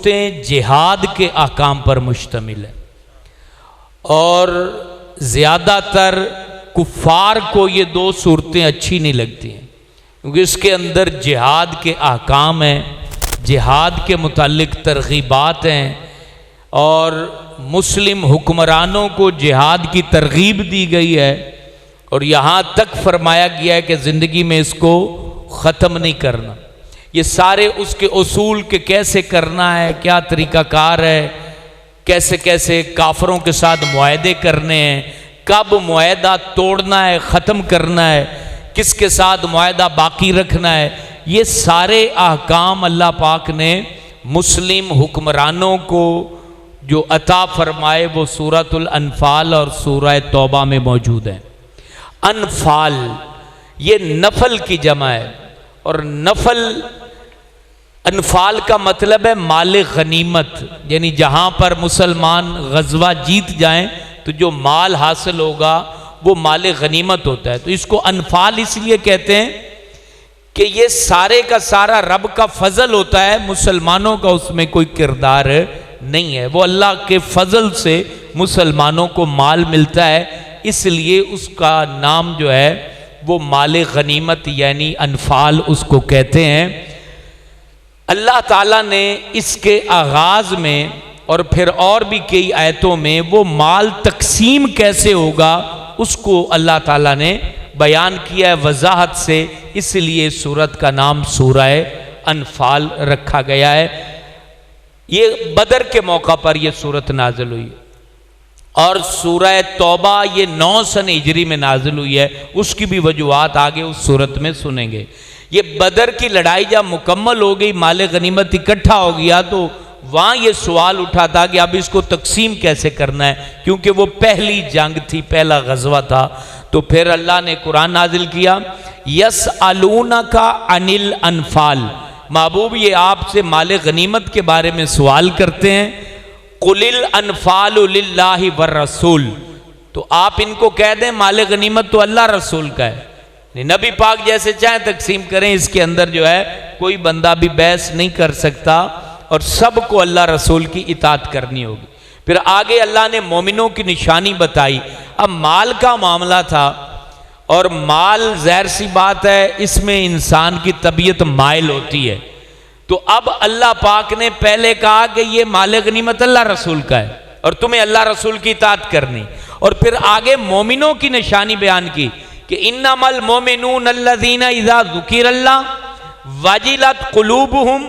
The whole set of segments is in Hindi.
सूरतें जिहाद के अहकाम पर मुश्तमिल है और ज़्यादातर कुफ़ार को ये दो सूरतें अच्छी नहीं लगती हैं, क्योंकि इसके अंदर जिहाद के अहकाम हैं, जिहाद के मुतालिक तरगीबात हैं और मुस्लिम हुक्मरानों को जिहाद की तरगीब दी गई है और यहाँ तक फरमाया गया है कि ज़िंदगी में इसको ख़त्म नहीं करना। ये सारे उसके उसूल के कैसे करना है, क्या तरीक़ाकार है, कैसे कैसे काफरों के साथ मुआहदे करने हैं, कब मुआहदा तोड़ना है, ख़त्म करना है, किसके साथ मुआहदा बाकी रखना है, ये सारे अहकाम अल्लाह पाक ने मुस्लिम हुक्मरानों को जो अता फरमाए वो सूरतुल अनफाल और सूरह तौबा में मौजूद है। अनफाल ये नफल की जमा है और नफल अनफाल का मतलब है माल गनीमत, यानी जहाँ पर मुसलमान गज़वा जीत जाएं तो जो माल हासिल होगा वो माल गनीमत होता है। तो इसको अनफाल इसलिए कहते हैं कि ये सारे का सारा रब का फजल होता है, मुसलमानों का उसमें कोई किरदार नहीं है। वो अल्लाह के फजल से मुसलमानों को माल मिलता है, इसलिए उसका नाम जो है वो माल गनीमत यानी अनफाल उसको कहते हैं। अल्लाह ताला ने इसके आगाज़ में और फिर और भी कई आयतों में वो माल तकसीम कैसे होगा उसको अल्लाह ताला ने बयान किया है वजाहत से, इसलिए सूरत का नाम सूरह अनफाल रखा गया है। ये बदर के मौका पर यह सूरत नाजिल हुई और सूरह तौबा ये 9 सन हिजरी में नाजिल हुई है, उसकी भी वजूहात आगे उस सूरत में सुनेंगे। ये बदर की लड़ाई जब मुकम्मल हो गई, माल गनीमत इकट्ठा हो गया, तो वहाँ ये सवाल उठा था कि अब इसको तकसीम कैसे करना है, क्योंकि वो पहली जंग थी, पहला गज़वा था। तो फिर अल्लाह ने कुरान नाजिल किया, यसअलूनका अनिल अनफाल, महबूब ये आपसे माल गनीमत के बारे में सवाल करते हैं, कुलिल अनफालु लिल्लाहि वर रसूल, तो आप इनको कह दें माल गनीमत तो अल्लाह रसूल का है, नबी पाक जैसे चाहे तकसीम करें, इसके अंदर जो है कोई बंदा भी बहस नहीं कर सकता और सबको अल्लाह रसूल की इताअत करनी होगी। फिर आगे अल्लाह ने मोमिनों की निशानी बताई। अब माल का मामला था और माल ज़ाहिर सी बात है इसमें इंसान की तबीयत माइल होती है, तो अब अल्लाह पाक ने पहले कहा कि ये माल गनीमत अल्लाह रसूल का है और तुम्हें अल्लाह रसूल की इताअत करनी, और फिर आगे मोमिनों की निशानी बयान की कि इन्नमल मोमिनून अल्लज़ीना इज़ा ज़ुकिरल्लाह वजिलत कुलूबुहुम,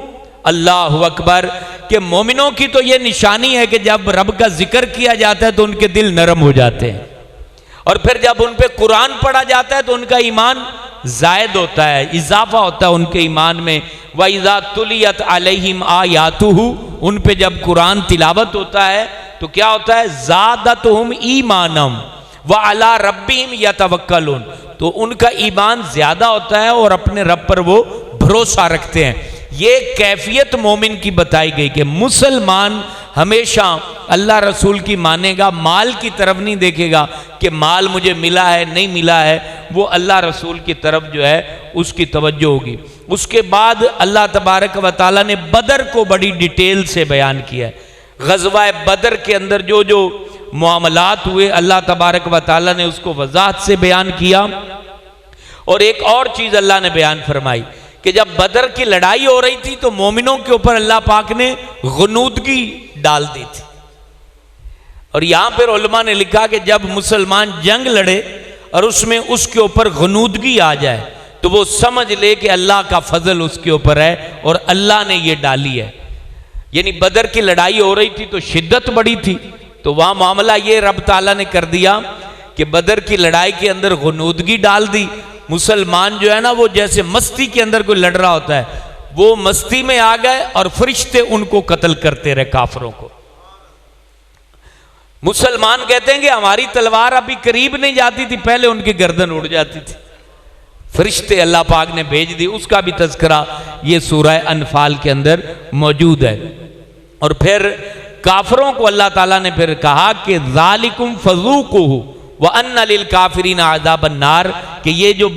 अल्लाहु अकबर, के मोमिनों की तो ये निशानी है कि जब रब का जिक्र किया जाता है तो उनके दिल नरम हो जाते हैं, और फिर जब उन पे कुरान पढ़ा जाता है तो उनका ईमान जायद होता है, इजाफा होता है उनके ईमान में। व इज़ा तुलियत अलैहिम आयातुहु, उन पे जब कुरान तिलावत होता है तो क्या होता है, ज़ादतहुम ईमानम व अला रब्बिहिम यतवक्कलून, तो उनका ईमान ज्यादा होता है और अपने रब पर वो भरोसा रखते हैं। ये कैफियत मोमिन की बताई गई कि मुसलमान हमेशा अल्लाह रसूल की मानेगा, माल की तरफ नहीं देखेगा कि माल मुझे मिला है नहीं मिला है, वो अल्लाह रसूल की तरफ जो है उसकी तवज्जो होगी। उसके बाद अल्लाह तबारक व तआला ने बदर को बड़ी डिटेल से बयान किया है। ग़ज़वा बदर के अंदर जो जो मामलात हुए अल्लाह तबारक व तआला ने उसको वजाहत से बयान किया। और एक और चीज़ अल्लाह ने बयान फरमाई कि जब बदर की लड़ाई हो रही थी तो मोमिनों के ऊपर अल्लाह पाक ने गुनूदगी डाल दी थी, और यहां पर उलमा ने लिखा कि जब मुसलमान जंग लड़े और उसमें उसके ऊपर गुनूदगी आ जाए तो वो समझ ले कि अल्लाह का फजल उसके ऊपर है और अल्लाह ने ये डाली है। यानी बदर की लड़ाई हो रही थी तो शिद्दत बड़ी थी, तो वहां मामला ये रब ताला ने कर दिया कि बदर की लड़ाई के अंदर गुनूदगी डाल दी। मुसलमान जो है ना वो जैसे मस्ती के अंदर कोई लड़ रहा होता है, वो मस्ती में आ गए और फरिश्ते उनको कत्ल करते रहे, काफरों को। मुसलमान कहते हैं कि हमारी तलवार अभी करीब नहीं जाती थी, पहले उनकी गर्दन उड़ जाती थी। फरिश्ते अल्लाह पाक ने भेज दी, उसका भी तज़किरा ये सूरह अनफाल के अंदर मौजूद है। और फिर काफरों को अल्लाह ताला ने फिर कहा कि ज़ालिकुम फ़ज़ूक़ूहु व अन्ना लिल काफ़िरीना अज़ाबन नार, कि ये जो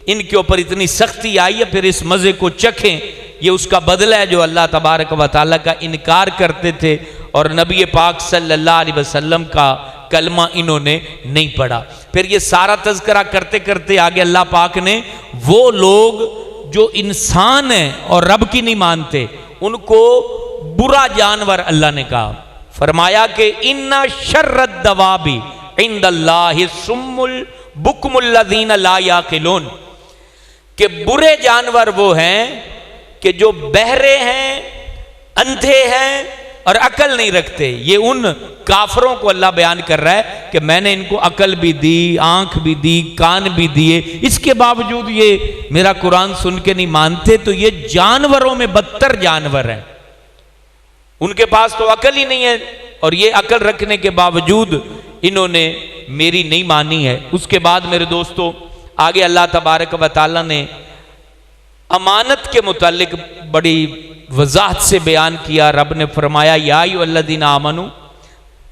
इनके ऊपर इतनी सख्ती आई है फिर इस मज़े को चखें ये उसका बदला है जो अल्लाह तबारक व तआला का इनकार करते थे और नबी पाक सल्लल्लाहु अलैहि वसल्लम का कलमा इन्होंने नहीं पढ़ा। फिर ये सारा तज़किरा करते करते आगे अल्लाह पाक ने वो लोग जो इंसान हैं और रब की नहीं मानते उनको बुरा जानवर अल्लाह ने कहा। फरमाया कि इन्ना शर्रद दवाबी इंदल्लाहि सुम्मुल बुकमुल लज़ीना ला याक़िलून, कि बुरे जानवर वो हैं कि जो बहरे हैं, अंधे हैं और अकल नहीं रखते। ये उन काफरों को अल्लाह बयान कर रहा है कि मैंने इनको अकल भी दी, आंख भी दी, कान भी दिए, इसके बावजूद ये मेरा कुरान सुन के नहीं मानते। तो ये जानवरों में बदतर जानवर हैं, उनके पास तो अकल ही नहीं है और ये अकल रखने के बावजूद इन्होंने मेरी नहीं मानी है। उसके बाद मेरे दोस्तों आगे अल्लाह तबारक व तआला ने अमानत के मुतालिक बड़ी वजाहत से बयान किया। रब ने फरमाया या अय्युहल्लज़ीना आमनू,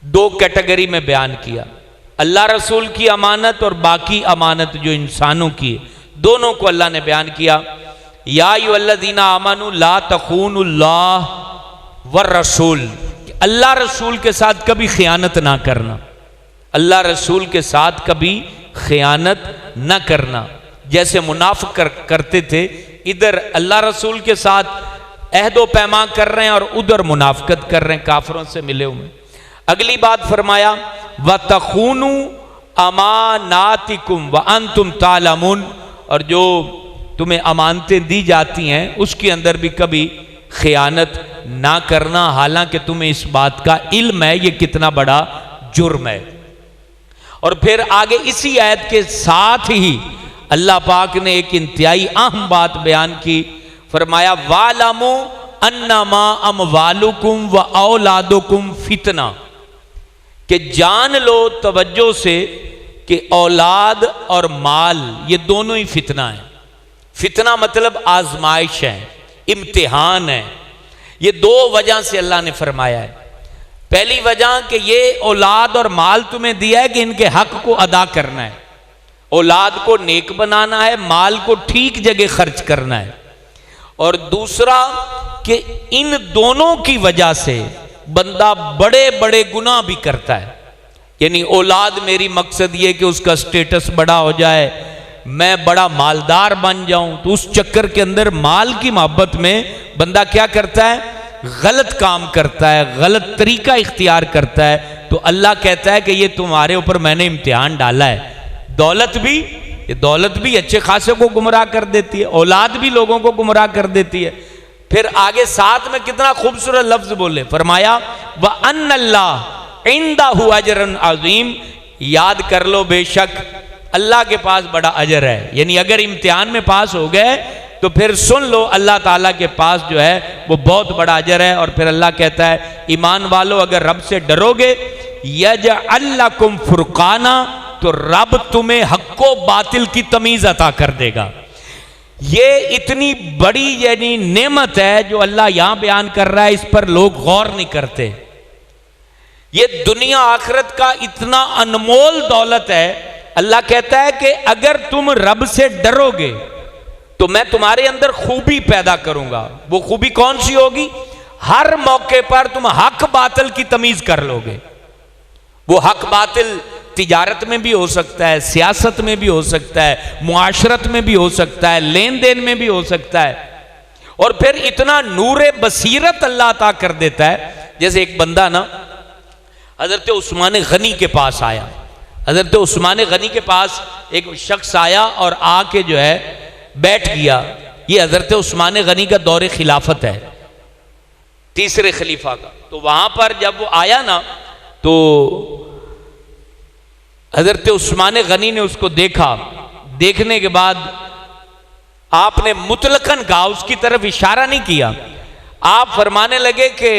दो कैटेगरी में बयान किया, अल्लाह रसूल की अमानत और बाकी अमानत जो इंसानों की है, दोनों को अल्लाह ने बयान किया। या अय्युहल्लज़ीना आमनू ला तख़ूनुल्लाह वर रसूल, अल्लाह रसूल के साथ कभी खियानत ना करना, अल्लाह रसूल के साथ कभी खियानत न करना। जैसे मुनाफिक करते थे, इधर अल्लाह रसूल के साथ अहदो पैमा कर रहे हैं और उधर मुनाफिकत कर रहे हैं, काफरों से मिले हुए। अगली बात फरमाया व तखूनु अमानातिकुम व अंतुम तालमुन, और जो तुम्हें अमानतें दी जाती हैं उसके अंदर भी कभी खियानत ना करना, हालांकि तुम्हें इस बात का इल्म है ये कितना बड़ा जुर्म है। और फिर आगे इसी आयत के साथ ही अल्लाह पाक ने एक इंतहाई अहम बात बयान की। फरमाया वालमु अन्नमा अमवालुकुम व औलादुकुम फितना, कि जान लो तवज्जो से कि औलाद और माल ये दोनों ही फितना है। फितना मतलब आजमाइश है, इम्तिहान है। ये दो वजह से अल्लाह ने फरमाया है। पहली वजह कि ये औलाद और माल तुम्हें दिया है कि इनके हक को अदा करना है, औलाद को नेक बनाना है, माल को ठीक जगह खर्च करना है। और दूसरा कि इन दोनों की वजह से बंदा बड़े बड़े गुनाह भी करता है। यानी औलाद मेरी मकसद ये कि उसका स्टेटस बड़ा हो जाए, मैं बड़ा मालदार बन जाऊं, तो उस चक्कर के अंदर माल की मोहब्बत में बंदा क्या करता है, गलत काम करता है, गलत तरीका इख्तियार करता है। तो अल्लाह कहता है कि ये तुम्हारे ऊपर मैंने इम्तिहान डाला है। दौलत भी, ये दौलत भी अच्छे खासे को गुमराह कर देती है, औलाद भी लोगों को गुमराह कर देती है। फिर आगे साथ में कितना खूबसूरत लफ्ज बोले, फरमाया व अन्नल्लाह इंदहु अजरन अजीम, याद कर लो बेशक अल्लाह के पास बड़ा अजर है। यानी अगर इम्तिहान में पास हो गए तो फिर सुन लो अल्लाह ताला के पास जो है वो बहुत बड़ा अजर है। और फिर अल्लाह कहता है ईमान वालों अगर रब से डरोगे यजअल लकुम फुरकाना, तो रब तुम्हें हक्को बातिल की तमीज अता कर देगा। ये इतनी बड़ी यानी नेमत है जो अल्लाह यहां बयान कर रहा है, इस पर लोग गौर नहीं करते। ये दुनिया आखिरत का इतना अनमोल दौलत है। अल्लाह कहता है कि अगर तुम रब से डरोगे तो मैं तुम्हारे अंदर खूबी पैदा करूंगा। वो खूबी कौन सी होगी, हर मौके पर तुम हक बातिल की तमीज कर लोगे। वो हक बातिल तिजारत में भी हो सकता है, सियासत में भी हो सकता है, मुआशरत में भी हो सकता है, लेन देन में भी हो सकता है। और फिर इतना नूरे बसीरत अल्लाह अता कर देता है। जैसे एक बंदा ना हजरत उस्मान गनी के पास आया, हजरत उस्मान गनी के पास एक शख्स आया और आके जो है बैठ गया। ये हजरत उस्मान गनी का दौरे खिलाफत है, तीसरे खलीफा का। तो वहां पर जब वो आया ना तो हजरत उस्मान गनी ने उसको देखा। देखने के बाद आपने मुतलकन कहा, उसकी तरफ इशारा नहीं किया। आप फरमाने लगे कि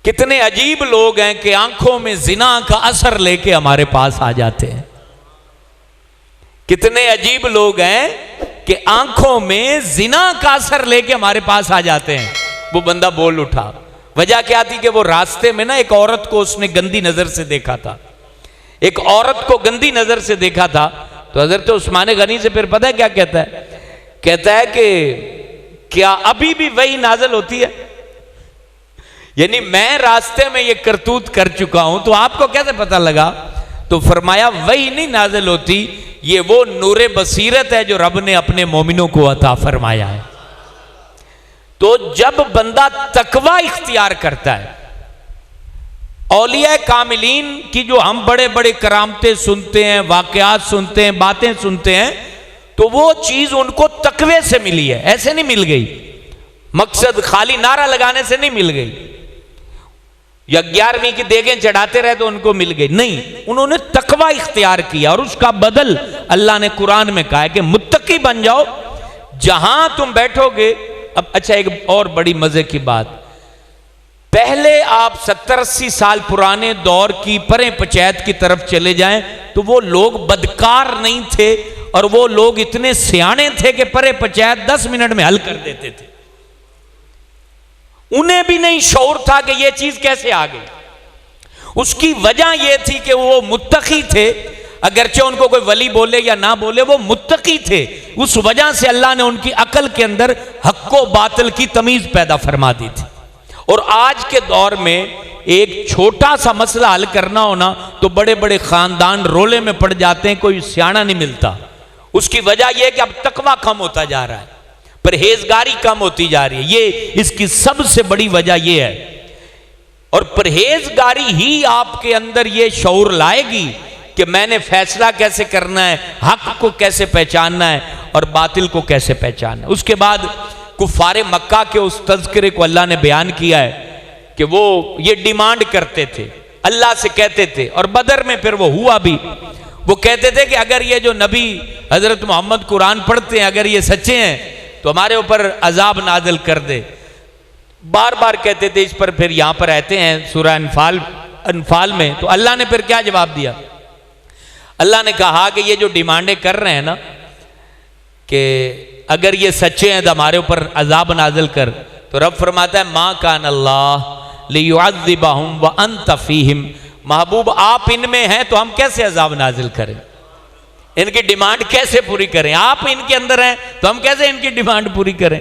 कितने अजीब लोग हैं कि आंखों में जिना का असर लेके हमारे पास आ जाते हैं। कितने अजीब लोग हैं कि आंखों में जिना का असर लेके हमारे पास आ जाते हैं। वो बंदा बोल उठा। वजह क्या थी कि वो रास्ते में ना एक औरत को उसने गंदी नजर से देखा था, एक औरत को गंदी नजर से देखा था। तो हजरत उस्मान गनी से फिर पता है क्या कहता है, कहता है कि क्या अभी भी वही नाजल होती है? यानी मैं रास्ते में ये करतूत कर चुका हूं तो आपको कैसे पता लगा? तो फरमाया वही नहीं नाजिल होती, ये वो नूरे बसीरत है जो रब ने अपने मोमिनों को अता फरमाया है। तो जब बंदा तकवा इख्तियार करता है, औलिया कामिलीन की जो हम बड़े बड़े करामतें सुनते हैं, वाकयात सुनते हैं, बातें सुनते हैं, तो वो चीज उनको तकवे से मिली है, ऐसे नहीं मिल गई। मकसद खाली नारा लगाने से नहीं मिल गई, या 11वीं की देगें चढ़ाते रहे तो उनको मिल गई, नहीं, उन्होंने तकवा इख्तियार किया और उसका बदल अल्लाह ने कुरान में कहा है कि मुत्तकी बन जाओ जहां तुम बैठोगे। अब अच्छा, एक और बड़ी मजे की बात, पहले आप 70-80 साल पुराने दौर की परे पंचायत की तरफ चले जाएं तो वो लोग बदकार नहीं थे और वो लोग इतने सियाने थे कि परे पंचायत 10 मिनट में हल कर देते थे। उन्हें भी नहीं शऊर था कि यह चीज कैसे आ गई। उसकी वजह यह थी कि वो मुत्तकी थे, अगरचे उनको कोई वली बोले या ना बोले, वो मुत्तकी थे। उस वजह से अल्लाह ने उनकी अकल के अंदर हक व बातिल की तमीज पैदा फरमा दी थी। और आज के दौर में एक छोटा सा मसला हल करना होना तो बड़े बड़े खानदान रोले में पड़ जाते हैं, कोई सियाना नहीं मिलता। उसकी वजह यह कि अब तकवा कम होता जा रहा है, परहेजगारी कम होती जा रही है, ये इसकी सबसे बड़ी वजह यह है। और परहेजगारी ही आपके अंदर ये शऊर लाएगी कि मैंने फैसला कैसे करना है, हक को कैसे पहचानना है और बातिल को कैसे पहचानना है। उसके बाद कुफारे मक्का के उस तज़किरे को अल्लाह ने बयान किया है कि वो ये डिमांड करते थे, अल्लाह से कहते थे, और बदर में फिर वो हुआ भी। वो कहते थे कि अगर ये जो नबी हजरत मोहम्मद कुरान पढ़ते हैं, अगर ये सच्चे हैं तो हमारे ऊपर अजाब नाजिल कर दे। बार बार कहते थे इस पर। फिर यहां पर रहते हैं सूरह अनफाल में, तो अल्लाह ने फिर क्या जवाब दिया? अल्लाह ने कहा कि ये जो डिमांडें कर रहे हैं ना कि अगर ये सच्चे हैं तो हमारे ऊपर अजाब नाजिल कर, तो रब फरमाता है मा कान अल्लाह लियुअज़्ज़िबहुम व अंत फीहिम, महबूब आप इनमें हैं तो हम कैसे अजाब नाजिल करें, इनकी डिमांड कैसे पूरी करें? आप इनके अंदर हैं तो हम कैसे इनकी डिमांड पूरी करें?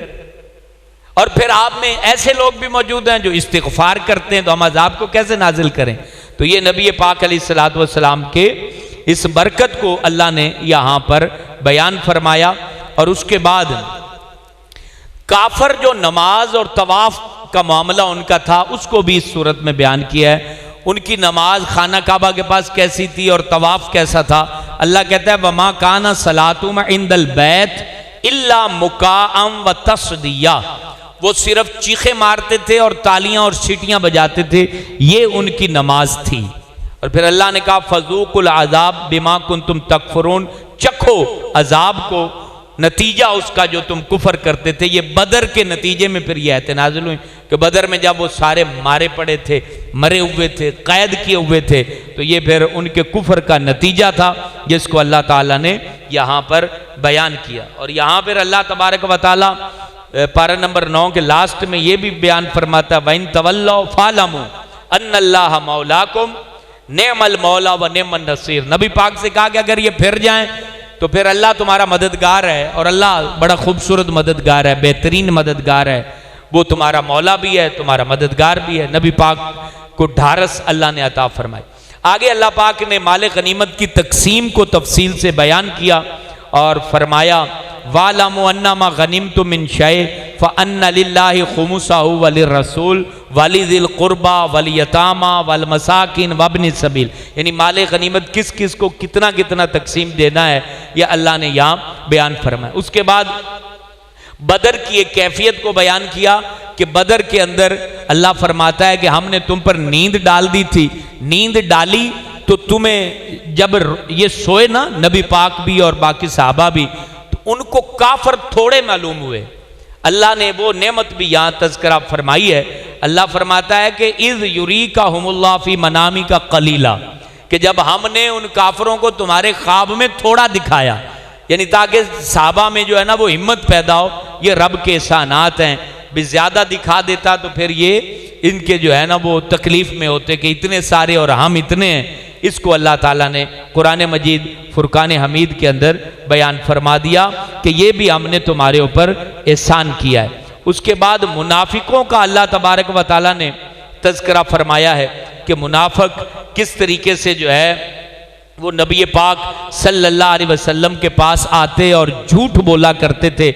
और फिर आप में ऐसे लोग भी मौजूद हैं जो इस्तिग़फ़ार करते हैं, तो हम अजाब को कैसे नाजिल करें? तो ये नबी पाक अलैहिस्सलातु वस्सलाम के इस बरकत को अल्लाह ने यहां पर बयान फरमाया। और उसके बाद काफर जो नमाज और तवाफ का मामला उनका था, उसको भी इस सूरत में बयान किया है। उनकी नमाज खाना काबा के पास कैसी थी और तवाफ कैसा था। अल्लाह कहता है वमा काना सलातुम इंदल बैत इल्ला मुकाअम व तस्दिया, वो सिर्फ चीखे मारते थे और तालियां और सीटियां बजाते थे, ये उनकी नमाज थी। और फिर अल्लाह ने कहा फज़ूकुल अज़ाब बिमा कुंतुम तकफुरून, चखो अजाब को, नतीजा उसका जो तुम कुफर करते थे। ये बदर के नतीजे में फिर ये आयत नाज़िल हुई कि बदर में जब वो सारे मारे पड़े थे, मरे हुए थे, कैद किए हुए थे, तो ये फिर उनके कुफर का नतीजा था जिसको अल्लाह ताला ने यहाँ पर बयान किया। और यहाँ पर अल्लाह तबारक व तआला पारा नंबर 9 के लास्ट में ये भी बयान फरमाता वइन तवल्लौ फालमू अन्नल्लाह मौलाकुम नेमल मौला व नेमन नसीर। नबी पाक से कहा कि अगर ये फिर जाएं तो फिर अल्लाह तुम्हारा मददगार है, और अल्लाह बड़ा खूबसूरत मददगार है, बेहतरीन मददगार है, वो तुम्हारा मौला भी है, तुम्हारा मददगार भी है। नबी पाक को ढारस अल्लाह ने अता फरमाई। आगे अल्लाह पाक ने माल गनीमत की तकसीम को तफसील से बयान किया और फरमाया वालमु अन्नमा गनिमतुम मिन शै फअन्न लिल्लाहि खुमुसहु वलिर्रसूल वलिज़िल कुर्बा वलियतामा वलमसाकिन वब्निस सबील, यानी माल गनीमत किस किस को कितना कितना तकसीम देना है, यह अल्लाह ने यहाँ बयान फरमाया। उसके बाद बदर की एक कैफियत को बयान किया कि बदर के अंदर अल्लाह फरमाता है कि हमने तुम पर नींद डाल दी थी, नींद डाली तो तुम्हें जब ये सोए ना नबी पाक भी और बाकी साहबा भी, तो उनको काफर थोड़े मालूम हुए। अल्लाह ने वो नेमत भी यहाँ तज़किरा फरमाई है। अल्लाह फरमाता है कि इज़ युरीकाहुमुल्लाह फी मनामी का कलीला, कि जब हमने उन काफरों को तुम्हारे ख्वाब में थोड़ा दिखाया, यानी ताकि साहबा में जो है ना वो हिम्मत पैदा हो। ये रब के एहसानात हैं, भी ज़्यादा दिखा देता तो फिर ये इनके जो है ना वो तकलीफ में होते कि इतने सारे और हम इतने हैं। इसको अल्लाह ताला ने कुरान मजीद फुरकान हमीद के अंदर बयान फरमा दिया कि ये भी हमने तुम्हारे ऊपर एहसान किया है। उसके बाद मुनाफिकों का अल्लाह तबारक व तआला ने तज़किरा फरमाया है कि मुनाफिक किस तरीके से जो है वो नबी पाक सल्लल्लाहु अलैहि वसल्लम के पास आते और झूठ बोला करते थे।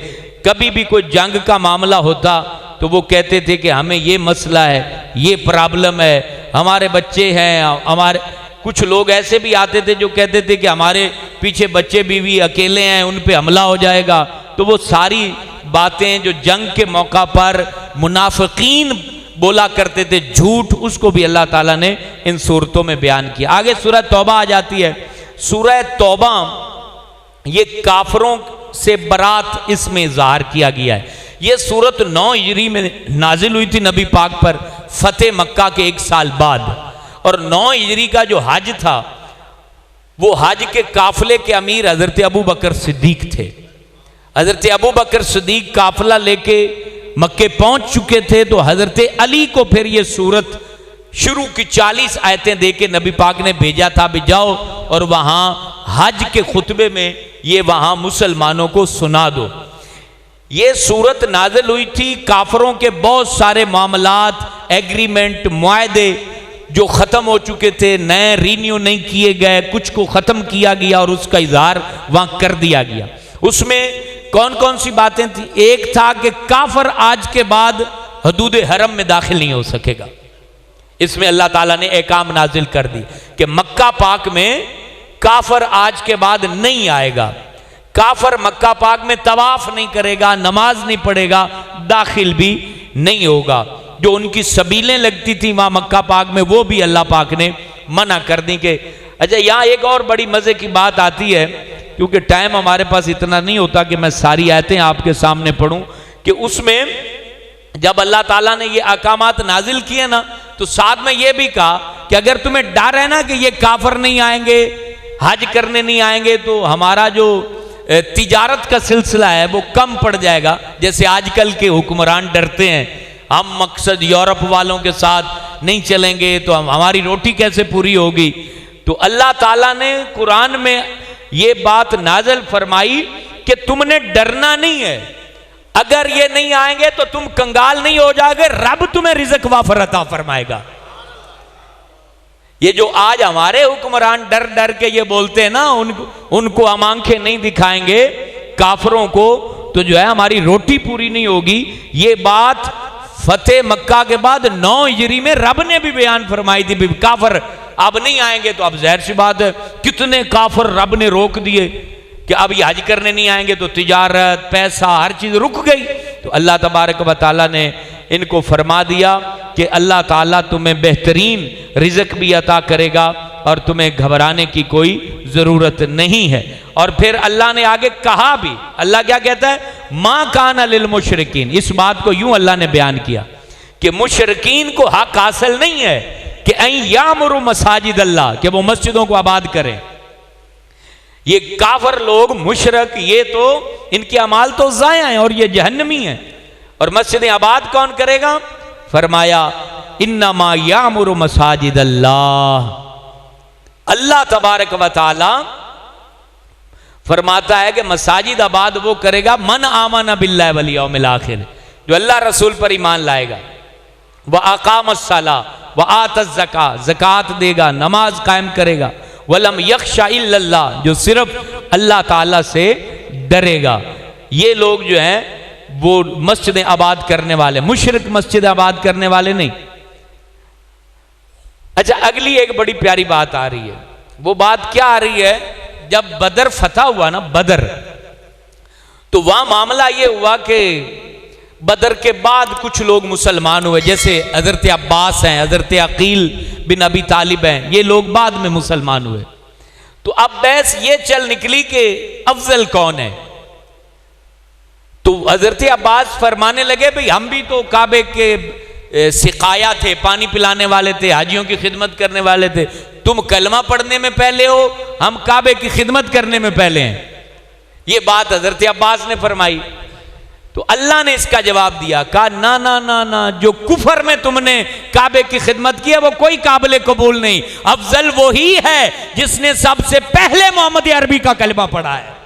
कभी भी कोई जंग का मामला होता तो वो कहते थे कि हमें ये मसला है, ये प्रॉब्लम है, हमारे बच्चे हैं, हमारे कुछ लोग ऐसे भी आते थे जो कहते थे कि हमारे पीछे बच्चे बीवी अकेले हैं, उन पे हमला हो जाएगा। तो वो सारी बातें जो जंग के मौका पर मुनाफिकीन बोला करते थे झूठ, उसको भी अल्लाह ताला ने इन सूरतों में बयान किया। आगे सूरह तौबा आ जाती है। सूरह तौबा ये काफरों से बरात इसमें इज़हार किया गया है। ये सूरत 9 हिजरी में नाजिल हुई थी नबी पाक पर फतेह मक्का के 1 साल बाद। और 9 हिजरी का जो हज था वो हज के काफिले के अमीर हजरत अबू बकर सिद्दीक थे। हजरत अबू बकर सिद्दीक काफिला लेके मक्के पहुंच चुके थे तो हजरत अली को फिर ये सूरत शुरू की 40 आयतें दे के नबी पाक ने भेजा था भी जाओ और वहां हज के खुतबे में ये वहां मुसलमानों को सुना दो। ये सूरत नाजिल हुई थी काफरों के बहुत सारे मामलात, एग्रीमेंट, मुआहदे जो ख़त्म हो चुके थे, नए रीन्यू नहीं किए गए, कुछ को ख़त्म किया गया और उसका इजहार वहां कर दिया गया। उसमें कौन कौन सी बातें थी? एक था कि काफर आज के बाद हदूद हरम में दाखिल नहीं हो सकेगा। इसमें अल्लाह ताला ने एहकाम नाजिल कर दी कि मक्का पाक में काफर आज के बाद नहीं आएगा। काफर मक्का पाक में तवाफ नहीं करेगा, नमाज नहीं पढ़ेगा, दाखिल भी नहीं होगा। जो उनकी सबीलें लगती थी वहां मक्का पाक में वो भी अल्लाह पाक ने मना कर दी कि अच्छा। यहां एक और बड़ी मजे की बात आती है, क्योंकि टाइम हमारे पास इतना नहीं होता कि मैं सारी आयतें आपके सामने पढ़ूं, कि उसमें जब अल्लाह ताला ने ये अहकामात नाजिल किए ना तो साथ में ये भी कहा कि अगर तुम्हें डर है ना कि ये काफर नहीं आएंगे, हज करने नहीं आएंगे, तो हमारा जो तिजारत का सिलसिला है वो कम पड़ जाएगा। जैसे आजकल के हुक्मरान डरते हैं हम मकसद यूरोप वालों के साथ नहीं चलेंगे तो हमारी रोटी कैसे पूरी होगी। तो अल्लाह ताला ने कुरान में ये बात नाज़िल फरमाई कि तुमने डरना नहीं है, अगर ये नहीं आएंगे तो तुम कंगाल नहीं हो जाओगे, रब तुम्हें रिज़्क़ वाफर अता फरमाएगा। ये जो आज हमारे हुक्मरान डर डर के ये बोलते हैं ना उनको हम आंखें नहीं दिखाएंगे काफरों को तो जो है हमारी रोटी पूरी नहीं होगी, ये बात फतेह मक्का के बाद 9 हिजरी में रब ने भी बयान फरमाई थी। काफर अब नहीं आएंगे तो अब ज़ाहिर सी बात है कितने काफर रब ने रोक दिए कि अब ये हज करने नहीं आएंगे तो तिजारत, पैसा, हर चीज रुक गई। तो अल्लाह तबारक व तआला ने इनको फरमा दिया कि अल्लाह ताला तुम्हें बेहतरीन रिज़्क़ भी अता करेगा और तुम्हें घबराने की कोई ज़रूरत नहीं है। और फिर अल्लाह ने आगे कहा भी, अल्लाह क्या कहता है? मा काना लिल मुशरिकीन। इस बात को यूं अल्लाह ने बयान किया कि मुशरिकीन को हक हासिल नहीं है कि ऐ यामुरु मसाजिद अल्लाह, कि वो मस्जिदों को आबाद करें। ये काफर लोग मुशरक, ये तो इनके अमाल तो ज़ाया हैं और ये जहन्नमी हैं। और मस्जिद आबाद कौन करेगा? फरमाया इन्नमा यामुरु मसाजिद अल्लाह। अल्लाह तबारक व तआला फरमाता है कि मसाजिद आबाद वो करेगा मन आमन बिल्लाहि वल यौमिल आखिर, जो अल्लाह रसूल पर ईमान लाएगा, व अकामस सलाह व आतज़ ज़कात, ज़कात देगा, नमाज कायम करेगा, वलम यख्शा इल्लल्लाह, जो सिर्फ अल्लाह ताला से डरेगा। ये लोग जो हैं वो मस्जिदें आबाद करने वाले, मुशरिक मस्जिद आबाद करने वाले नहीं। अच्छा, अगली एक बड़ी प्यारी बात आ रही है। वो बात क्या आ रही है? जब बदर फतह हुआ ना, बदर, तो वहां मामला ये हुआ कि बदर के बाद कुछ लोग मुसलमान हुए, जैसे हजरत अब्बास हैं, हजरत अकील बिन अबी तालिब हैं, ये लोग बाद में मुसलमान हुए। तो अब बहस ये चल निकली कि अफजल कौन है। तो हजरत अब्बास फरमाने लगे भाई हम भी तो काबे के सिकाया थे, पानी पिलाने वाले थे, हाजियों की खिदमत करने वाले थे। तुम कलमा पढ़ने में पहले हो, हम काबे की खिदमत करने में पहले हैं। ये बात हजरत अब्बास ने फरमाई। तो अल्लाह ने इसका जवाब दिया, कहा ना ना ना ना, जो कुफर में तुमने काबे की खिदमत की है वो कोई काबिल कबूल नहीं। अफजल वो ही है जिसने सबसे पहले मोहम्मद अरबी का कलमा पढ़ा है।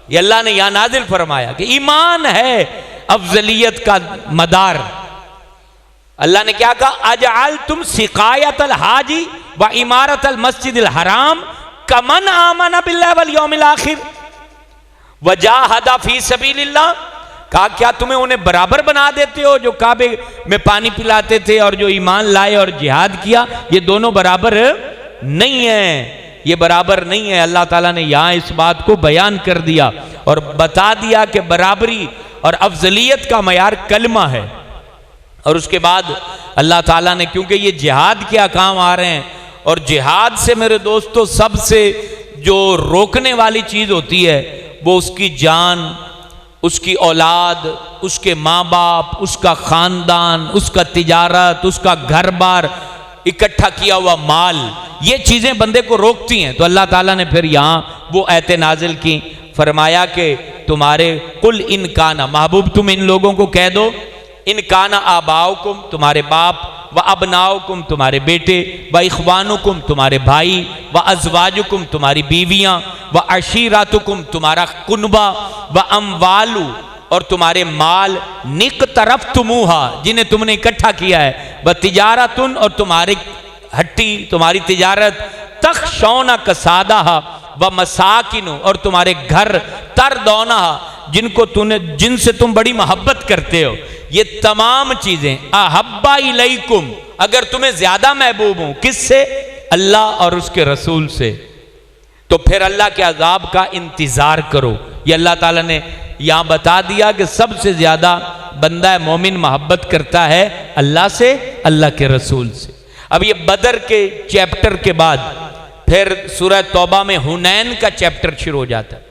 ये अल्लाह ने यहां नाजिल फरमाया कि ईमान है अफजलियत का मदार। अल्लाह ने क्या कहा, अजअल तुम सिकायत अल हाजी व इमारत अल मस्जिद अल हराम कमन आमन बिल्लाहि वल यौमिल आखिर वजाहदा फी सबीलिल्लाह। कहा क्या तुम्हें उन्हें बराबर बना देते हो जो काबे में पानी पिलाते थे और जो ईमान लाए और जिहाद किया? ये दोनों बराबर नहीं है, ये बराबर नहीं है। अल्लाह ताला ने यहां इस बात को बयान कर दिया और बता दिया कि बराबरी और अफजलियत का मयार कलमा है। और उसके बाद अल्लाह ताला ने, क्योंकि ये जिहाद के अहकाम आ रहे हैं और जिहाद से मेरे दोस्तों सबसे जो रोकने वाली चीज होती है वो उसकी जान, उसकी औलाद, उसके माँ बाप, उसका खानदान, उसका तिजारत, उसका घर बार, इकट्ठा किया हुआ माल, ये चीजें बंदे को रोकती हैं। तो अल्लाह ताला ने फिर यहाँ वो आयतें नाजिल की, फरमाया कि तुम्हारे कुल इनकाना, महबूब तुम इन लोगों को कह दो, इनकाना आबाउकुम तुम्हारे बाप, व अबनाउकुम तुम्हारे बेटे, व इख्वानुकुम तुम्हारे भाई, व अज़वाजुकुम तुम्हारी बीवियां, व अशीरातुकुम तुम्हारा कुनबा, व अमवालू और तुम्हारे माल, निक तरफ तुमुहा जिन्हें तुमने इकट्ठा किया है, व तिजारतुन और तुम्हारी हट्टी तुम्हारी तिजारत, तख्शौना कसादाहा व मसाकिनु और तुम्हारे घर, तरदौना जिनको तूने जिनसे तुम बड़ी मोहब्बत करते हो। ये तमाम चीजें अहब्बा इलैकुम, अगर तुम्हें ज्यादा महबूब हूं किससे? अल्लाह और उसके रसूल से, तो फिर अल्लाह के अजाब का इंतजार करो। ये अल्लाह ताला ने यहां बता दिया कि सबसे ज्यादा बंदा मोमिन मोहब्बत करता है अल्लाह से, अल्लाह के रसूल से। अब ये बदर के चैप्टर के बाद फिर सूरह तौबा में हुनैन का चैप्टर शुरू हो जाता है।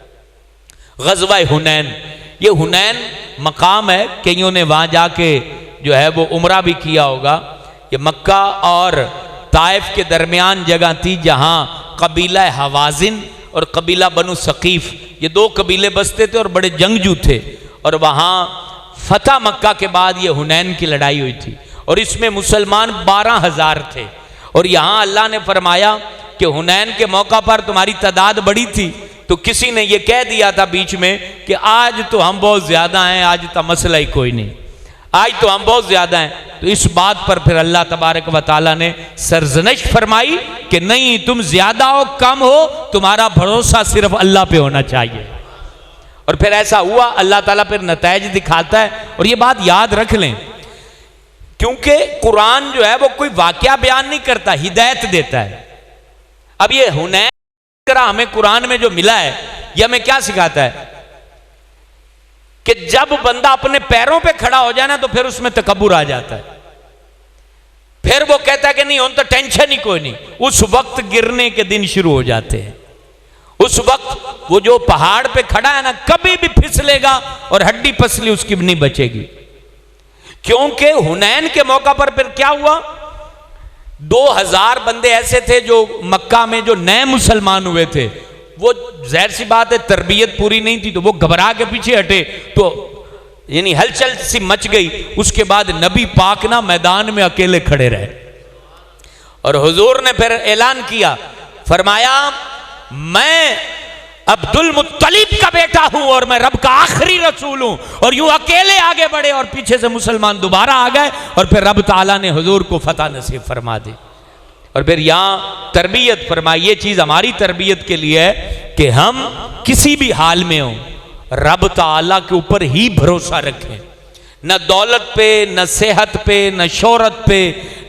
ग़ज़वा हुनैन, ये हुनैन मकाम है, कईयों ने वहां जाके जो है वो उम्रा भी किया होगा। ये मक्का और ताइफ के दरमियान जगह थी जहां कबीला हवाजिन और कबीला बनु सकीफ, ये दो कबीले बसते थे और बड़े जंगजू थे। और वहां फतह मक्का के बाद ये हुनैन की लड़ाई हुई थी और इसमें मुसलमान 12,000 थे। और यहां अल्लाह ने फरमाया कि हुनैन के मौका पर तुम्हारी तादाद बड़ी थी, तो किसी ने यह कह दिया था बीच में कि आज तो हम बहुत ज्यादा हैं, आज तो मसला ही कोई नहीं, आज तो हम बहुत ज्यादा हैं। तो इस बात पर फिर अल्लाह तबारक व तआला ने सरजनश फरमाई कि नहीं, तुम ज्यादा हो कम हो, तुम्हारा भरोसा सिर्फ अल्लाह पे होना चाहिए। और फिर ऐसा हुआ, अल्लाह ताला फिर नताइज दिखाता है। और ये बात याद रख लें, क्योंकि कुरान जो है वो कोई वाकया बयान नहीं करता, हिदायत देता है। अब ये हुनैन हमें कुरान में जो मिला है, यह हमें क्या सिखाता है कि जब बंदा अपने पैरों पे खड़ा हो जाए ना तो फिर उसमें तकब्बुर आ जाता है। फिर वो कहता है कि नहीं, उन तो टेंशन ही कोई नहीं। उस वक्त गिरने के दिन शुरू हो जाते हैं। उस वक्त वो जो पहाड़ पे खड़ा है ना, कभी भी फिसलेगा और हड्डी पसली उसकी नहीं बचेगी। क्योंकि हुनैन के मौका पर फिर क्या हुआ, 2000 बंदे ऐसे थे जो मक्का में जो नए मुसलमान हुए थे, वो जाहिर सी बात है तरबियत पूरी नहीं थी, तो वो घबरा के पीछे हटे, तो यानी हलचल सी मच गई। उसके बाद नबी पाक ना मैदान में अकेले खड़े रहे और हुजूर ने फिर ऐलान किया, फरमाया मैं अब्दुल मुत्तलिब का बेटा हूं और मैं रब का आखिरी रसूल हूं। और यूं अकेले आगे बढ़े और पीछे से मुसलमान दोबारा आ गए और फिर रब ताला ने हुजूर को फतह नसीब फरमा दी। और फिर यहां तरबियत फरमाई, ये चीज हमारी तरबियत के लिए है कि हम किसी भी हाल में हो रब ताला के ऊपर ही भरोसा रखें, न दौलत पे, न सेहत पे, न शोहरत पे,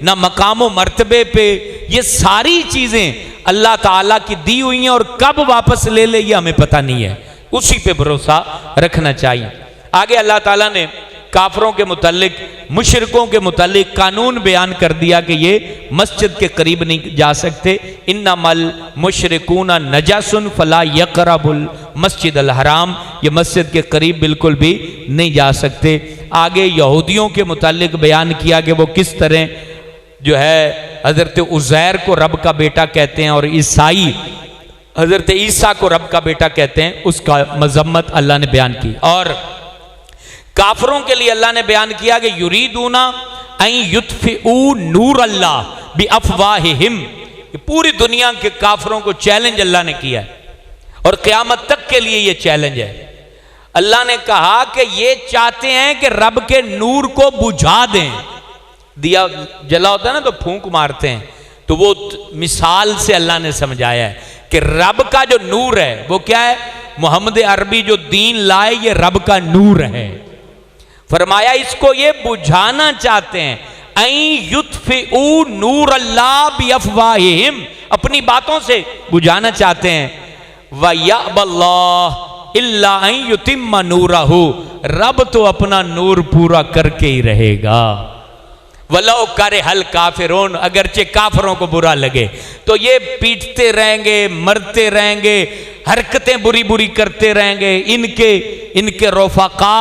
न मकामो मर्तबे पे। ये सारी चीजें अल्लाह ताला की दी हुई हैं और कब वापस ले ले ये हमें पता नहीं है, उसी पे भरोसा रखना चाहिए। आगे अल्लाह ताला ने काफरों के मुतालिक, मुशरिकों के मुतालिक कानून बयान कर दिया कि ये मस्जिद के करीब नहीं जा सकते। इन्नमल मुशरिकूना नजासुन फला यक़रबुल मस्जिद अल हराम, ये मस्जिद के करीब बिल्कुल भी नहीं जा सकते। आगे यहूदियों के मुतालिक बयान किया कि वो किस तरह जो है हजरत उज़ैर को रब का बेटा कहते हैं और ईसाई हजरत ईसा को रब का बेटा कहते हैं, उसका मजम्मत अल्लाह ने बयान की। और काफरों के लिए अल्लाह ने बयान किया कि युरीदूना अन युत्फिऊ नूर अल्लाह बि अफवाहिहिम। पूरी दुनिया के काफरों को चैलेंज अल्लाह ने किया है और क़यामत तक के लिए ये चैलेंज है। अल्लाह ने कहा कि ये चाहते हैं कि रब के नूर को बुझा दें। दिया जला होता है ना तो फूंक मारते हैं, तो वो मिसाल से अल्लाह ने समझाया है कि रब का जो नूर है वो क्या है। मोहम्मद अरबी जो दीन लाए ये रब का नूर है। फरमाया इसको ये बुझाना चाहते हैं। ऐ युत्फिऊ नूर अल्लाह बि अफवाहिहिम, अपनी बातों से बुझाना चाहते हैं। व यअबल्लाह इल्ला अन युतिम्मा नूरहू, रब तो अपना नूर पूरा करके ही रहेगा। वलो करे हल काफिरून, अगरचे काफरों को बुरा लगे तो ये पीटते रहेंगे, मरते रहेंगे, हरकतें बुरी बुरी करते रहेंगे। इनके रोफाका,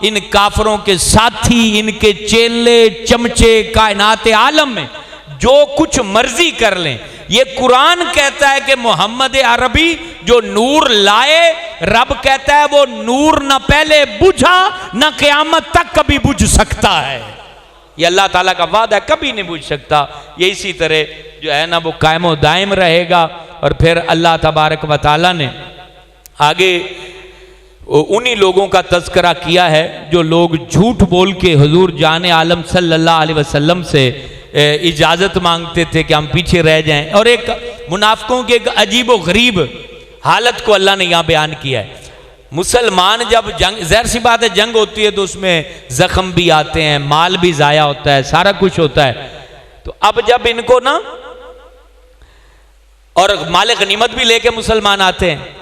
इन काफरों के साथी, इनके चेले चमचे कायनात आलम में जो कुछ मर्जी कर लें। ये कुरान कहता है कि मोहम्मद अरबी जो नूर लाए, रब कहता है वो नूर न पहले बुझा न क़यामत तक कभी बुझ सकता है। ये अल्लाह ताला का वादा है, कभी नहीं बुझ सकता। ये इसी तरह जो है ना वो कायम व दायम रहेगा। और फिर अल्लाह तबारक व तआला ने आगे उन्हीं लोगों का तज़किरा किया है जो लोग झूठ बोल के हुजूर जाने आलम सल्लल्लाहु अलैहि वसल्लम से इजाज़त मांगते थे कि हम पीछे रह जाएं। और एक मुनाफिकों की एक अजीब व गरीब हालत को अल्लाह ने यहाँ बयान किया है। मुसलमान जब जंग, ज़ाहिर सी बात है जंग होती है तो उसमें ज़ख्म भी आते हैं, माल भी ज़ाया होता है, सारा कुछ होता है। तो अब जब इनको ना और माल गनीमत भी लेके मुसलमान आते हैं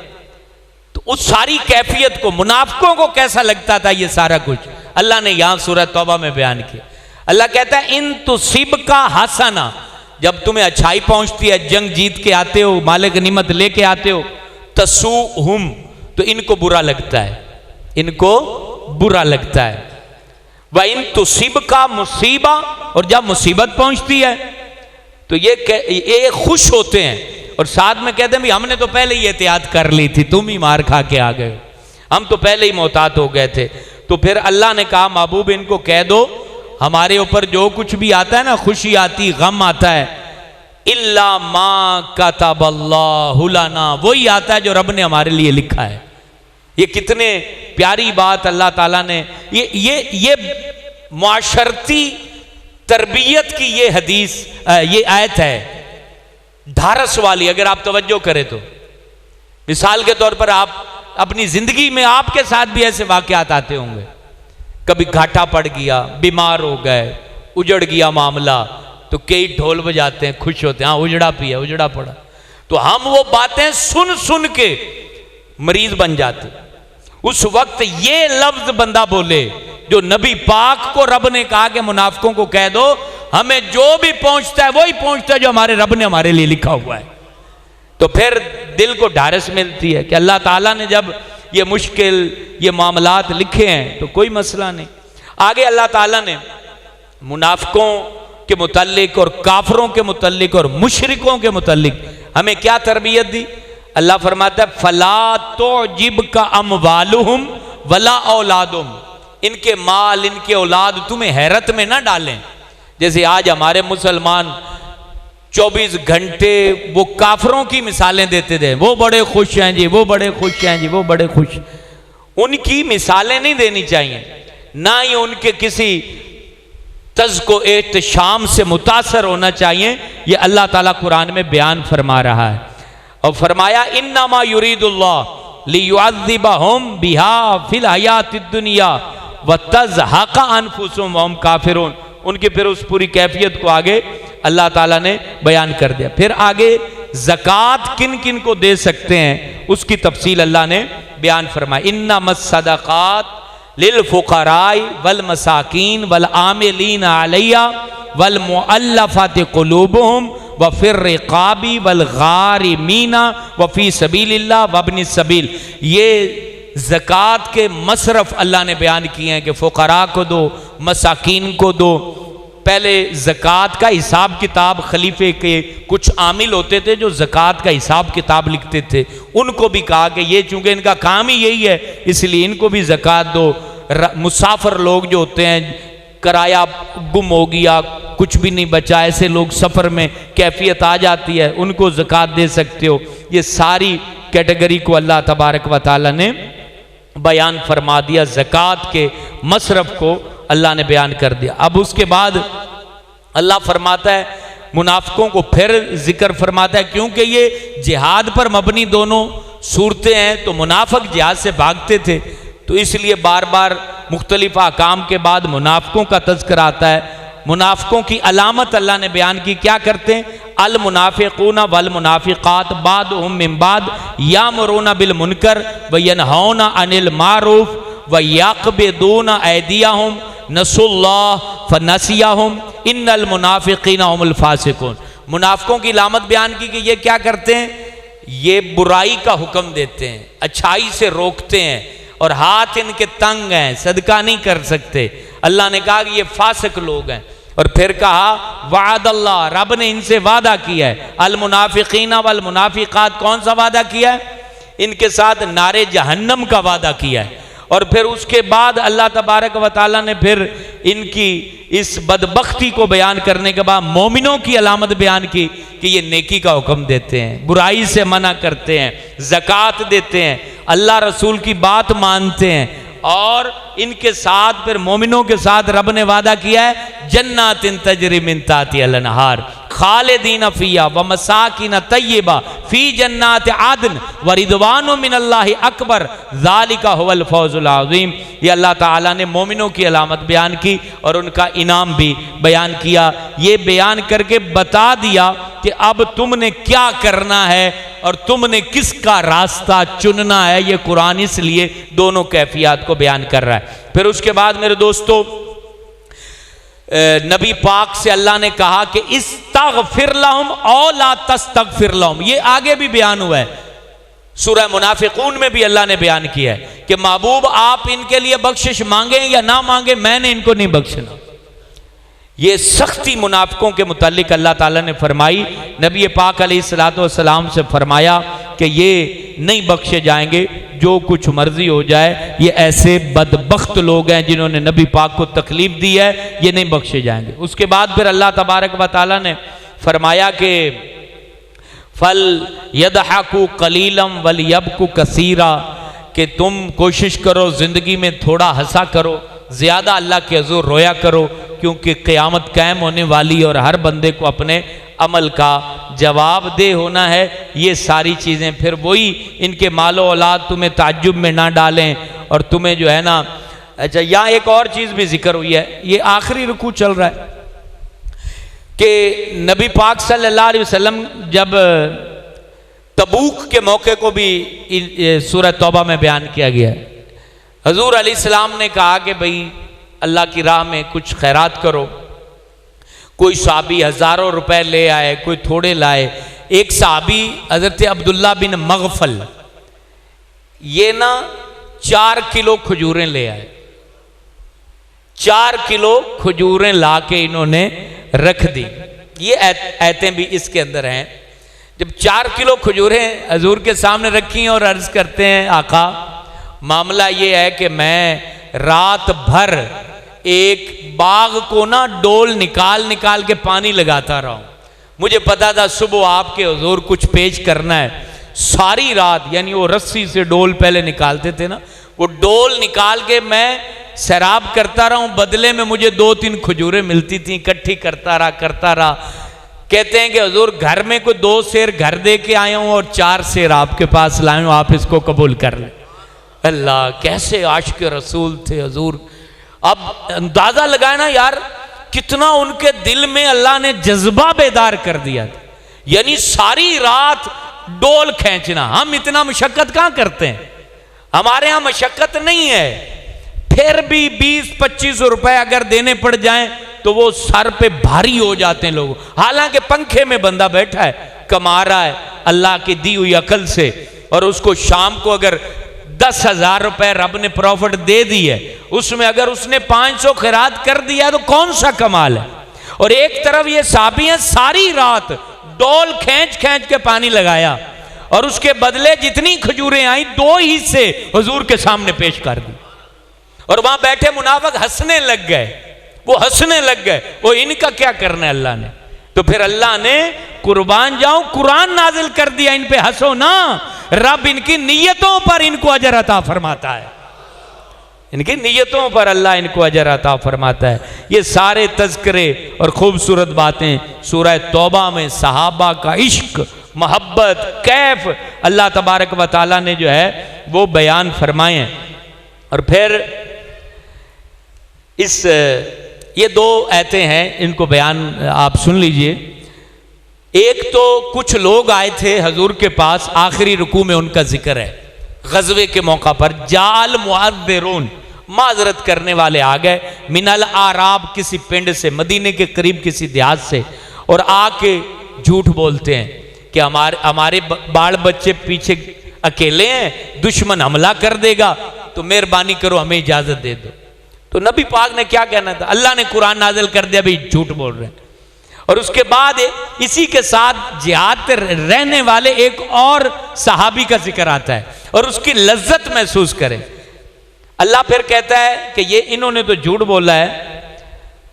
तो उस सारी कैफियत को मुनाफिकों को कैसा लगता था ये सारा कुछ, अल्लाह ने यहां सूरह तौबा में बयान किया। अल्लाह कहता है इन तुसिब का हसना, जब तुम्हें अच्छाई पहुंचती है, जंग जीत के आते हो, माल गनीमत लेके आते हो, तसूहुम, तो इनको बुरा लगता है, इनको बुरा लगता है। वह इन तुसिब का मुसीबा, और जब मुसीबत पहुंचती है तो ये खुश होते हैं और साथ में कहते हैं भी हमने तो पहले ही एहतियात कर ली थी, तुम ही मार खा के आ गए, हम तो पहले ही मोहतात हो गए थे। तो फिर अल्लाह ने कहा महबूब इनको कह दो हमारे ऊपर जो कुछ भी आता है ना, खुशी आती, गम आता है, इल्ला मा कतबल्लाहु लना, वही आता है जो रब ने हमारे लिए लिखा है। ये कितने प्यारी बात अल्लाह ताला ने, ये मुआशरती तरबियत की ये हदीस, ये आयत है ढारस वाली। अगर आप तवज्जो करें तो मिसाल के तौर पर आप अपनी जिंदगी में आपके साथ भी ऐसे वाकयात आते होंगे, कभी घाटा पड़ गया, बीमार हो गए, उजड़ गया मामला, तो कई ढोल बजाते हैं, खुश होते हैं, हाँ उजड़ा पिया, उजड़ा पड़ा, तो हम वो बातें सुन सुन के मरीज बन जाते। उस वक्त ये लफ्ज बंदा बोले जो नबी पाक को रब ने कहा कि मुनाफिकों को कह दो हमें जो भी पहुंचता है वही पहुंचता है जो हमारे रब ने हमारे लिए लिखा हुआ है, तो फिर दिल को ढारस मिलती है कि अल्लाह ताला ने जब ये मुश्किल, ये मामलात लिखे हैं तो कोई मसला नहीं। आगे अल्लाह ताला ने मुनाफिकों के मुतल्लिक और काफरों के मुतल्लिक और मुशरिकों के मुतल्लिक हमें क्या तरबियत दी। अल्लाह फरमाता है फला तुजिब का अमवालुहुम वला औलादुहुम, इनके माल, इनके औलाद तुम्हें हैरत में ना डालें। जैसे आज हमारे मुसलमान 24 घंटे वो काफरों की मिसालें देते थे, वो बड़े खुश हैं जी, वो बड़े खुश हैं जी, वो बड़े खुश। उनकी मिसालें नहीं देनी चाहिए, ना ही उनके किसी तज़्को एहतशाम से मुतासर होना चाहिए। ये अल्लाह ताला कुरान में बयान फरमा रहा है और फरमाया इन्नमा युरीदुल्लाह लियुअज़्ज़िबहुम बिहा फिल हयातिद दुनिया व तज़हक़ अनफुसुहुम व हुम काफिरून। उनकी फिर उस पूरी कैफियत को आगे अल्लाह ताला ने बयान कर दिया। फिर आगे ज़कात किन किन को दे सकते हैं उसकी तफसील अल्लाह ने बयान फरमाई। इन्नमस सदक़ात लिल फ़ुक़राई वल मसाकीन वल आमिलीन अलैहा वल मुअल्लफ़ाति क़ुलूबुहुम व फिर रिक़ाबी वल गारिमीना व फ़ी सबीलिल्लाह व इब्निस सबील। ये ज़कात के मसरफ़ अल्लाह ने बयान किए हैं कि फ़ुक़रा को दो, मसाकीन को दो। पहले ज़कात का हिसाब किताब खलीफे के कुछ आमिल होते थे जो ज़कात का हिसाब किताब लिखते थे, उनको भी कहा कि ये चूँकि इनका काम ही यही है इसलिए इनको भी ज़कात दो। मुसाफिर लोग जो होते हैं, किराया गुम हो गया, कुछ भी नहीं बचा, ऐसे लोग सफ़र में कैफियत आ जाती है, उनको ज़कात दे सकते हो। ये सारी कैटेगरी को अल्लाह तबारक व तआला ने बयान फरमा दिया, ज़कात के मसरफ को अल्लाह ने बयान कर दिया। अब उसके बाद अल्लाह फरमाता है, मुनाफिकों को फिर जिक्र फरमाता है, क्योंकि ये जिहाद पर मबनी दोनों सूरतें हैं, तो मुनाफिक जिहाद से भागते थे, तो इसलिए बार बार मुख्तलिफ अहकाम के बाद मुनाफिकों का तज़किरा आता है। मुनाफिकों की अलामत अल्लाह ने बयान की, क्या करते हैं? अल मुनाफिकूना वल मुनाफिकात बादुहुम मिन बाद यामुरूना बिल मुनकर व यनहौना अनिल मारूफ व यक़बिदूना ऐदियहुम नसुल्लाह फनसियहुम इन्नल मुनाफिकीना हुमुल फासिकून। मुनाफिकों की अलामत बयान की कि ये क्या करते हैं? ये बुराई का हुक्म देते हैं, अच्छाई से रोकते हैं, और हाथ इनके तंग हैं, सदका नहीं कर सकते। अल्लाह ने कहा कि ये फासिक लोग हैं। और फिर कहा वादल्लाह, रब ने इनसे वादा किया है, अल मुनाफिकीना वल मुनाफिकात, कौन सा वादा किया है? इनके साथ नारे जहन्नम का वादा किया है। और फिर उसके बाद अल्लाह तबारक व तआला ने फिर इनकी इस बदबख्ती को बयान करने के बाद मोमिनों की अलामत बयान की कि ये नेकी का हुक्म देते हैं, बुराई से मना करते हैं, ज़कात देते हैं, अल्लाह रसूल की बात मानते हैं। और इनके साथ फिर मोमिनों के साथ रब ने वादा किया है, जन्नातिन तजरी मिन ताहतिहल अनहार खालिदीन फिया व मसाकिन तय्यबा फी जन्नात आदन व रिदवानु मिनल्लाहि अकबर ज़ालिका हुवल फौजुल अज़ीम। ये अल्लाह ताला ने मोमिनों की अलामत बयान की और उनका इनाम भी बयान किया। ये बयान करके बता दिया कि अब तुमने क्या करना है और तुमने किसका रास्ता चुनना है। ये कुरान इसलिए दोनों कैफियत को बयान कर रहा है। फिर उसके बाद मेरे दोस्तों, नबी पाक से अल्लाह ने कहा कि इस्तगफिर लहुम औ ला तस्तगफिर लहुम। ये आगे भी बयान हुआ है, सूरह मुनाफिकून में भी अल्लाह ने बयान किया है कि महबूब आप इनके लिए बख्शिश मांगे या ना मांगे, मैंने इनको नहीं बख्शना। ये सख्ती मुनाफिकों के मुतालिक अल्लाह ताला ने फरमाई। नबी पाक अलैहिस्सलातु वस्सलाम से फरमाया कि ये नहीं बख्शे जाएंगे, जो कुछ मर्जी हो जाए, ये ऐसे बदबख्त लोग हैं जिन्होंने नबी पाक को तकलीफ दी है, ये नहीं बख्शे जाएंगे। उसके बाद फिर अल्लाह तबारक व तआला ने फरमाया कि फल यदहकु कलीलम वल यबकु कसीरा, कि तुम कोशिश करो ज़िंदगी में थोड़ा हंसा करो, ज़्यादा अल्लाह के हुज़ूर रोया करो, क्योंकि क़यामत कायम होने वाली और हर बंदे को अपने अमल का जवाबदेह होना है। ये सारी चीज़ें फिर वही, इनके मालो औलाद तुम्हें ताज्जुब में ना डालें और तुम्हें जो है ना। अच्छा, यहाँ एक और चीज़ भी जिक्र हुई है, ये आखिरी रुकू चल रहा है कि नबी पाक सल्लल्लाहु अलैहि वसल्लम जब तबूक के मौके को भी सूरह तौबा में बयान किया गया है। हुज़ूर अलैहिस्सलाम ने कहा कि भाई अल्लाह की राह में कुछ खैरात करो। कोई सहाबी हज़ारों रुपए ले आए, कोई थोड़े लाए। एक सहाबी हज़रत अब्दुल्ला बिन मग़फ़ल, ये ना 4 किलो खजूरें ले आए। 4 किलो खजूरें ला के इन्होंने रख दी। ये आयतें भी इसके अंदर हैं। जब 4 किलो खजूरें हजूर के सामने रखी और अर्ज करते हैं, आका मामला ये है कि मैं रात भर एक बाग को ना डोल निकाल निकाल के पानी लगाता रहा हूं। मुझे पता था सुबह आपके हुजूर कुछ पेश करना है। सारी रात, यानी वो रस्सी से डोल पहले निकालते थे ना, वो डोल निकाल के मैं सैराब करता रहा हूं। बदले में मुझे 2-3 खजूरें मिलती थी, इकट्ठी करता रहा। कहते हैं कि हुजूर घर में कोई 2 सेर घर दे के आया हूं और 4 सेर आपके पास लाए हूं, आप इसको कबूल कर लें। अल्लाह, कैसे आशिक रसूल थे हुजूर। अब अंदाजा लगाए ना यार, कितना उनके दिल में अल्लाह ने जज्बा बेदार कर दिया था। यानी सारी रात डोल खींचना। हम इतना मशक्कत कहां करते हैं, हमारे यहां मशक्कत नहीं है। फिर भी 20-25 रुपए अगर देने पड़ जाएं तो वो सर पे भारी हो जाते हैं लोग। हालांकि पंखे में बंदा बैठा है, कमा रहा है अल्लाह की दी हुई अकल से, और उसको शाम को अगर 10,000 रुपए रब ने प्रॉफिट दे दी है, उसमें अगर उसने 500 खैरात कर दिया तो कौन सा कमाल है। और एक तरफ ये साबियां सारी रात डोल खींच खींच के पानी लगाया, और उसके बदले जितनी खजूरें आई 2 हिस्से हुजूर के सामने पेश कर दी। और वहां बैठे मुनाफिक हंसने लग गए, वो हंसने लग गए, वो इनका क्या करना है अल्लाह ने। तो फिर अल्लाह ने कुर्बान जाऊं कुरान नाजिल कर दिया, इन पे हंसो ना, रब इनकी नीयतों पर इनको अजर अता फरमाता है, इनकी नीयतों पर अल्लाह इनको अजर अता फरमाता है। ये सारे तज़किरे और खूबसूरत बातें सूरह तौबा में सहाबा का इश्क, मोहब्बत, कैफ अल्लाह तबारक व तआला ने जो है वो बयान फरमाए हैं। और फिर ये दो आयतें हैं, इनको बयान आप सुन लीजिए। एक तो कुछ लोग आए थे हजूर के पास, आखिरी रुकू में उनका जिक्र है, गजवे के मौका पर जाल मुअद्दिरून, माजरत करने वाले आ गए, मिनल आराब, किसी पिंड से, मदीने के करीब किसी देहात से, और आके झूठ बोलते हैं कि हमारे बाल बच्चे पीछे अकेले हैं, दुश्मन हमला कर देगा, तो मेहरबानी करो हमें इजाजत दे दो। तो नबी पाक ने क्या कहना था, अल्लाह ने कुरान नाजिल कर दिया, भाई झूठ बोल रहे हैं। और उसके बाद इसी के साथ जिहाद रहने वाले एक और सहाबी का जिक्र आता है और उसकी लज्जत महसूस करें। अल्लाह फिर कहता है कि ये इन्होंने तो झूठ बोला है।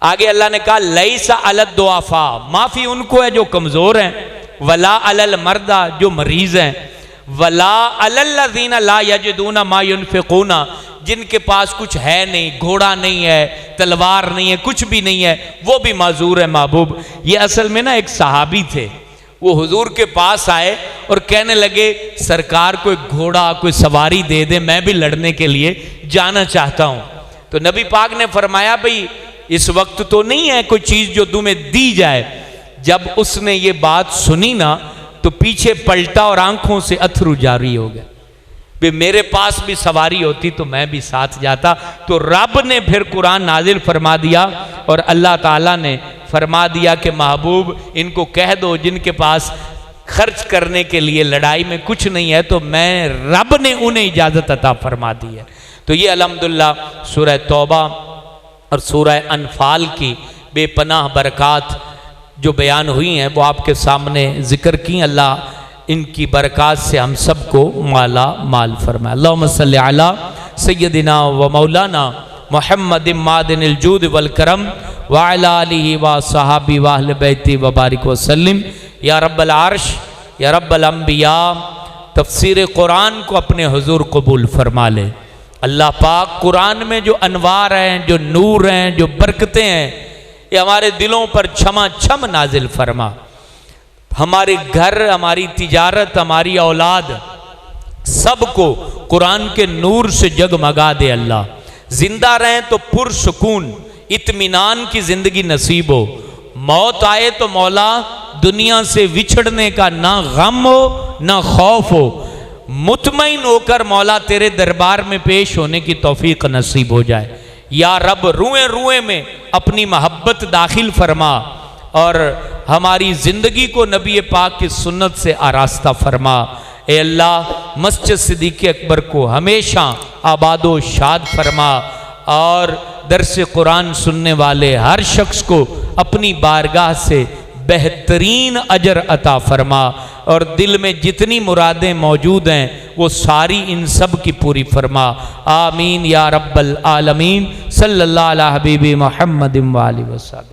आगे अल्लाह ने कहा लईसा अलद दुआफा, माफी उनको है जो कमजोर हैं, वला अलल मर्दा, जो मरीज हैं, वला अलल्लज़ीना ला यजिदूना मा युनफिकूना, जिनके पास कुछ है नहीं, घोड़ा नहीं है, तलवार नहीं है, कुछ भी नहीं है, वो भी माजूर है महबूब। ये असल में ना एक सहाबी थे, वो हुजूर के पास आए और कहने लगे सरकार कोई घोड़ा कोई सवारी दे दे, मैं भी लड़ने के लिए जाना चाहता हूँ। तो नबी पाक ने फरमाया भाई इस वक्त तो नहीं है कोई चीज़ जो तुम्हें दी जाए। जब उसने ये बात सुनी ना तो पीछे पलटा और आंखों से अथरू जारी हो गया, भी मेरे पास भी सवारी होती तो मैं भी साथ जाता। तो रब ने फिर कुरान नाजिल फरमा दिया और अल्लाह ताला ने फरमा दिया कि महबूब इनको कह दो जिनके पास खर्च करने के लिए लड़ाई में कुछ नहीं है, तो मैं रब ने उन्हें इजाज़त अता फरमा दी है। तो ये अल्हम्दुलिल्लाह सूरह तौबा और सूरह अनफाल की बेपनाह बरक़ात जो बयान हुई हैं वो आपके सामने ज़िक्र की। अल्लाह इनकी बरक़ात से हम सबको माला माल फरमाए। अल्लाहुम्मा सल्लि अला सय्यदिना व मौलाना मुहम्मदिन मादिनिल जूद वल करम व अला आलिहि व सहाबी व अहले बैति व बारिक व सल्लिम या रब्बल अर्श या रब्बल अंबिया। तफसीर कुरान को अपने हुजूर कबूल फरमा ले। अल्लाह पाक कुरान में जो अनवार हैं, जो नूर हैं, जो बरकतें हैं, ये हमारे दिलों पर छमा छम नाजिल फरमा। हमारे घर, हमारी तिजारत, हमारी औलाद सबको कुरान के नूर से जगमगा दे। अल्लाह जिंदा रहें तो पुरसुकून इत्मीनान की जिंदगी नसीब हो, मौत आए तो मौला दुनिया से विछड़ने का ना गम हो ना खौफ हो, मुतमईन होकर मौला तेरे दरबार में पेश होने की तौफीक नसीब हो जाए। या रब रुएं रुएं में अपनी मोहब्बत दाखिल फरमा और हमारी ज़िंदगी को नबी पाक की सुन्नत से आरास्ता फरमा। ए अल्लाह मस्जिद सिद्दीक़ अकबर को हमेशा आबादो शाद फरमा और दर्स कुरान सुनने वाले हर शख्स को अपनी बारगाह से बेहतरीन अजर अता फरमा और दिल में जितनी मुरादें मौजूद हैं वो सारी इन सब की पूरी फरमा। आमीन या रब्बल आलमीन। सल्लल्लाहु अलैहि हबीबी मुहम्मदिन व आलिहि वसल्लम।